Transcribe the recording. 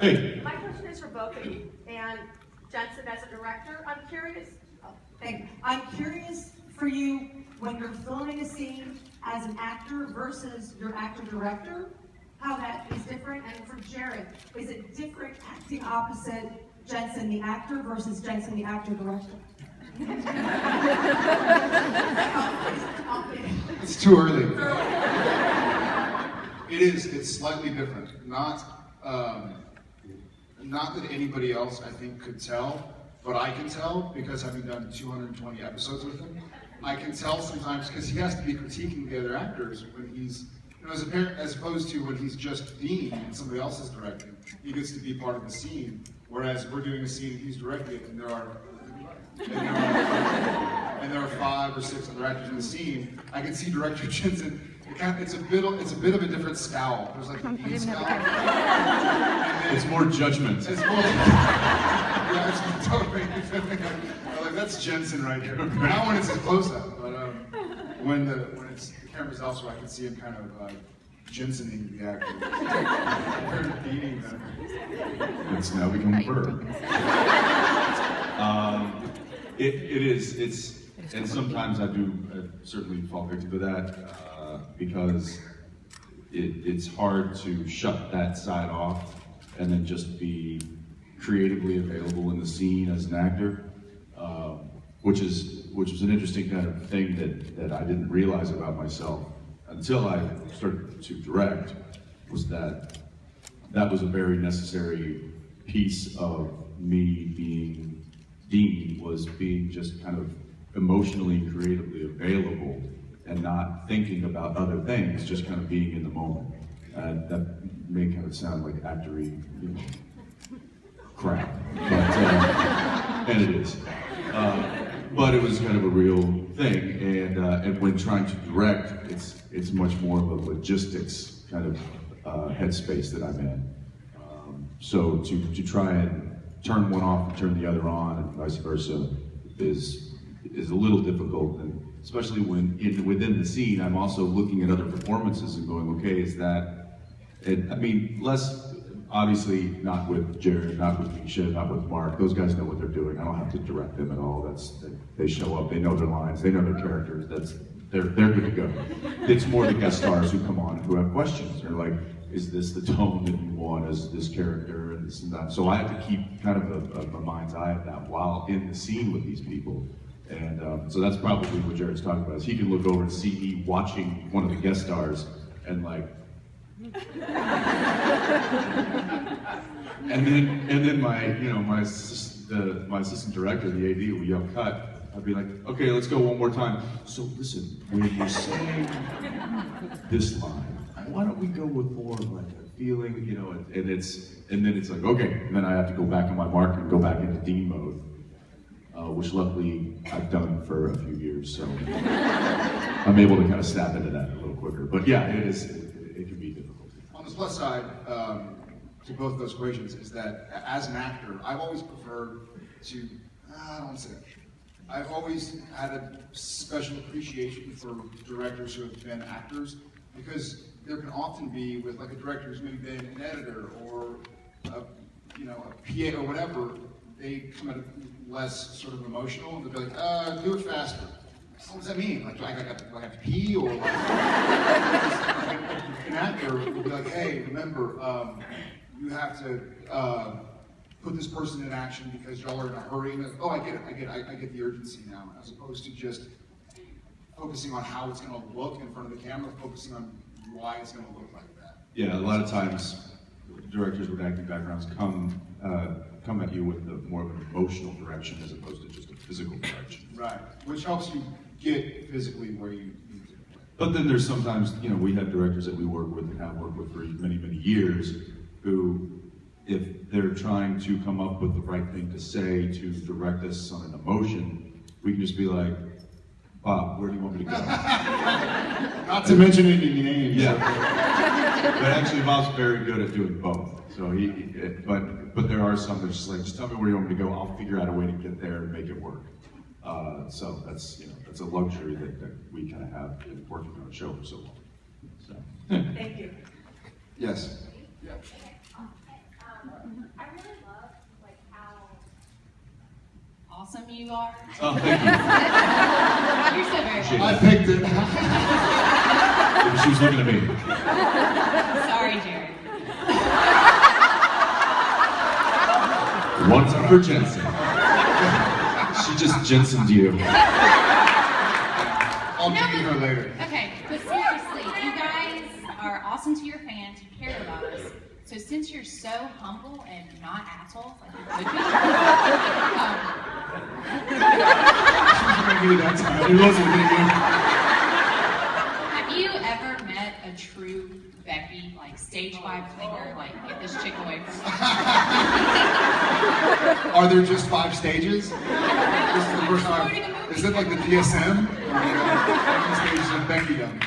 Hey. My question is for both of you. And Jensen, as a director, I'm curious. I'm curious for you when you're filming a scene as an actor versus your actor-director, how that is different. And for Jared, is it different acting opposite Jensen the actor versus Jensen the actor-director? It's too early. It's slightly different. Not that anybody else, I think, could tell, but I can tell because having done 220 episodes with him, I can tell sometimes because he has to be critiquing the other actors when he's, as opposed to when he's just Dean and somebody else is directing. He gets to be part of the scene, whereas we're doing a scene he's directing and there are 5 or 6 other actors in the scene. I can see Director Jensen. It's a bit of a different scowl. There's like a Dean scowl. It's more judgment. It's more, it's totally. Like that's Jensen right here. Not when it's a close-up, but when the camera's elsewhere, I can see him kind of Jensening the actor. Beating them. It's now become a verb. And sometimes I do certainly fall victim to that because it's hard to shut that side off and then just be creatively available in the scene as an actor, which is an interesting kind of thing that I didn't realize about myself until I started to direct, was that was a very necessary piece of me being Dean, was being just kind of emotionally and creatively available and not thinking about other things, just kind of being in the moment. That may kind of sound like actory, crap, but, and it is. But it was kind of a real thing, and when trying to direct, it's much more of a logistics kind of headspace that I'm in. So to try and turn one off and turn the other on, and vice versa, is a little difficult, and especially when within the scene, I'm also looking at other performances and going, okay, is that? And I mean, less obviously not with Jared, not with Misha, not with Mark. Those guys know what they're doing. I don't have to direct them at all. They show up, they know their lines, they know their characters. They're good to go. It's more the guest stars who come on and who have questions. They're like, is this the tone that you want as this character and this and that? So I have to keep kind of a mind's eye of that while in the scene with these people. And so that's probably what Jared's talking about, is he can look over and see me watching one of the guest stars and like, and then my assistant director, the AD, will yell cut. I'd be like, okay, let's go one more time. So listen, when you're saying this line, why don't we go with more of like a feeling, and then it's like, okay, and then I have to go back on my mark and go back into Dean mode, which luckily I've done for a few years, so I'm able to kind of snap into that a little quicker. But yeah, it can be difficult. On the plus side to both those equations is that as an actor, I've always preferred to, I don't want to say that. I've always had a special appreciation for directors who have been actors, because there can often be, with like a director who's maybe been an editor or a PA or whatever, they come at it less sort of emotional, and they'll be like, do it faster. What does that mean? Like, do I have to pee, or like, an actor will be like, hey, remember, you have to put this person in action because y'all are in a hurry. And oh, I get the urgency now, as opposed to just focusing on how it's going to look in front of the camera, focusing on why it's going to look like that. Yeah, a lot of times directors with acting backgrounds come at you with more of an emotional direction as opposed to just a physical direction. Right, which helps you get physically where you need to. But then there's sometimes, we have directors that we work with and have worked with for many, many years who, if they're trying to come up with the right thing to say to direct us on an emotion, we can just be like, Bob, where do you want me to go? Not to mention any names. Yeah. But actually, Bob's very good at doing both. So but there are some that's just like, just tell me where you want me to go. I'll figure out a way to get there and make it work. So that's a luxury that we kind of have in working on a show for so long. So. Thank you. Yes. Yeah. really love like how awesome you are. Oh, thank you. You're so very Appreciate welcome. I picked it. She was looking at me. Sorry, Jared. One for Jensen. She just Jensened you. I'll meet her later. Okay, but seriously, you guys are awesome to your fans. You care about us. So since you're so humble and not assholes like you could be, He wasn't looking at have you ever met a true Becky, like stage 5 clinger, like get this chick away from me? Are there just 5 stages? This is the first time. Is it like the DSM? Or, stages of Becky done?